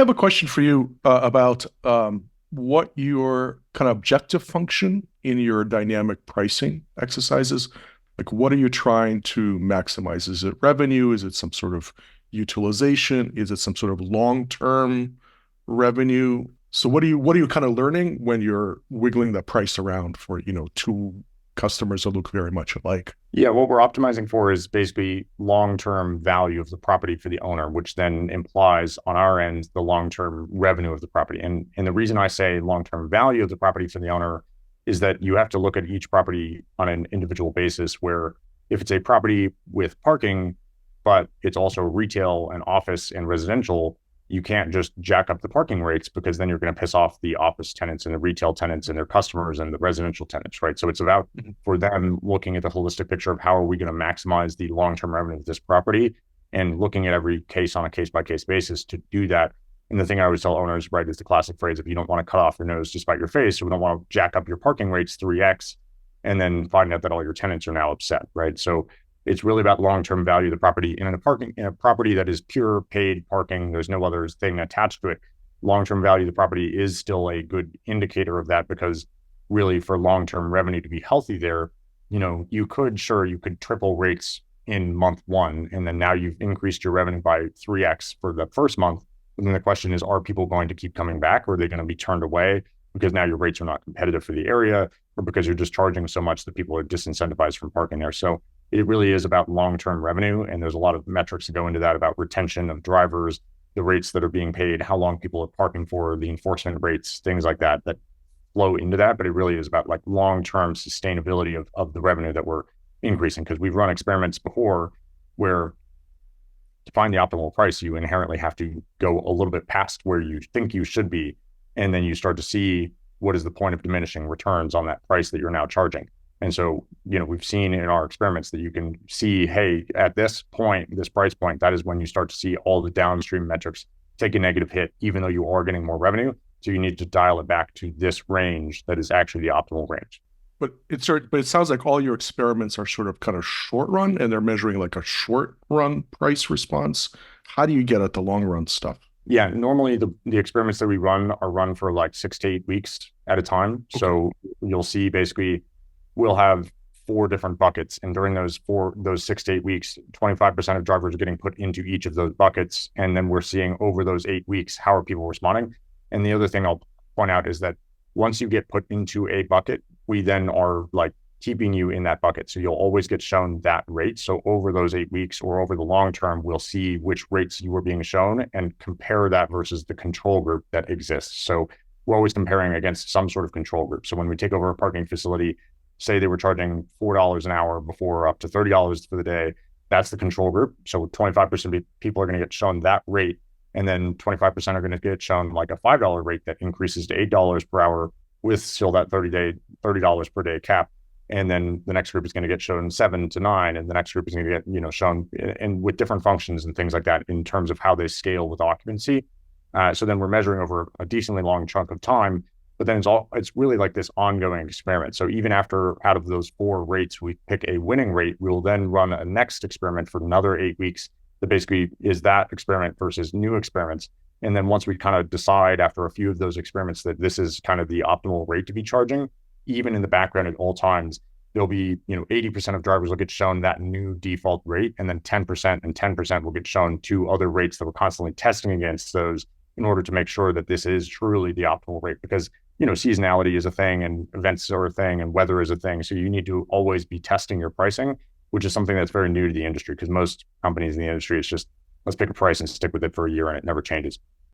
I have a question for you about what your kind of objective function in your dynamic pricing exercises. Like, what are you trying to maximize? Is it revenue? Is it some sort of utilization? Is it some sort of long-term revenue? So what are you kind of learning when you're wiggling the price around for, two customers that look very much alike? Yeah, what we're optimizing for is basically long-term value of the property for the owner, which then implies on our end the long-term revenue of the property. And the reason I say long-term value of the property for the owner is that you have to look at each property on an individual basis, where if it's a property with parking, but it's also retail and office and residential, you can't just jack up the parking rates, because then you're going to piss off the office tenants and the retail tenants and their customers and the residential tenants, right? So it's about for them looking at the holistic picture of how are we going to maximize the long-term revenue of this property, and looking at every case on a case-by-case basis to do that. And the thing I always tell owners, right, is the classic phrase: if you don't want to cut off your nose to spite your face, so we don't want to jack up your parking rates 3x and then find out that all your tenants are now upset, right? So it's really about long-term value of the property. And in a property that is pure paid parking, there's no other thing attached to it. Long-term value of the property is still a good indicator of that, because really for long-term revenue to be healthy there, you could triple rates in month one, and then now you've increased your revenue by 3x for the first month. And then the question is, are people going to keep coming back, or are they going to be turned away because now your rates are not competitive for the area, or because you're just charging so much that people are disincentivized from parking there? So it really is about long-term revenue. And there's a lot of metrics that go into that about retention of drivers, the rates that are being paid, how long people are parking for, the enforcement rates, things like that, that flow into that. But it really is about like long-term sustainability of the revenue that we're increasing. Because we've run experiments before where to find the optimal price, you inherently have to go a little bit past where you think you should be. And then you start to see what is the point of diminishing returns on that price that you're now charging. And so, we've seen in our experiments that you can see, hey, at this point, this price point, that is when you start to see all the downstream metrics take a negative hit, even though you are getting more revenue. So you need to dial it back to this range that is actually the optimal range. But it sounds like all your experiments are sort of kind of short run, and they're measuring like a short run price response. How do you get at the long run stuff? Yeah, normally the experiments that we run are run for like 6 to 8 weeks at a time. Okay. So you'll see basically we'll have 4 different buckets. And during those 6 to 8 weeks, 25% of drivers are getting put into each of those buckets. And then we're seeing over those 8 weeks, how are people responding? And the other thing I'll point out is that once you get put into a bucket, we then are like keeping you in that bucket. So you'll always get shown that rate. So over those 8 weeks or over the long term, we'll see which rates you were being shown and compare that versus the control group that exists. So we're always comparing against some sort of control group. So when we take over a parking facility, say they were charging $4 an hour before, up to $30 for the day, that's the control group. So 25% of people are going to get shown that rate. And then 25% are going to get shown like a $5 rate that increases to $8 per hour with still that $30 per day cap. And then the next group is going to get shown 7 to 9. And the next group is going to get, shown and with different functions and things like that in terms of how they scale with occupancy. So then we're measuring over a decently long chunk of time. But then it's really like this ongoing experiment. So even after out of those 4 rates, we pick a winning rate, we'll then run a next experiment for another 8 weeks that basically is that experiment versus new experiments. And then once we kind of decide after a few of those experiments that this is kind of the optimal rate to be charging, even in the background at all times, there'll be, 80% of drivers will get shown that new default rate, and then 10% and 10% will get shown 2 other rates that we're constantly testing against those in order to make sure that this is truly the optimal rate. Because seasonality is a thing, and events are a thing, and weather is a thing. So you need to always be testing your pricing, which is something that's very new to the industry, because most companies in the industry, it's just, let's pick a price and stick with it for a year and it never changes.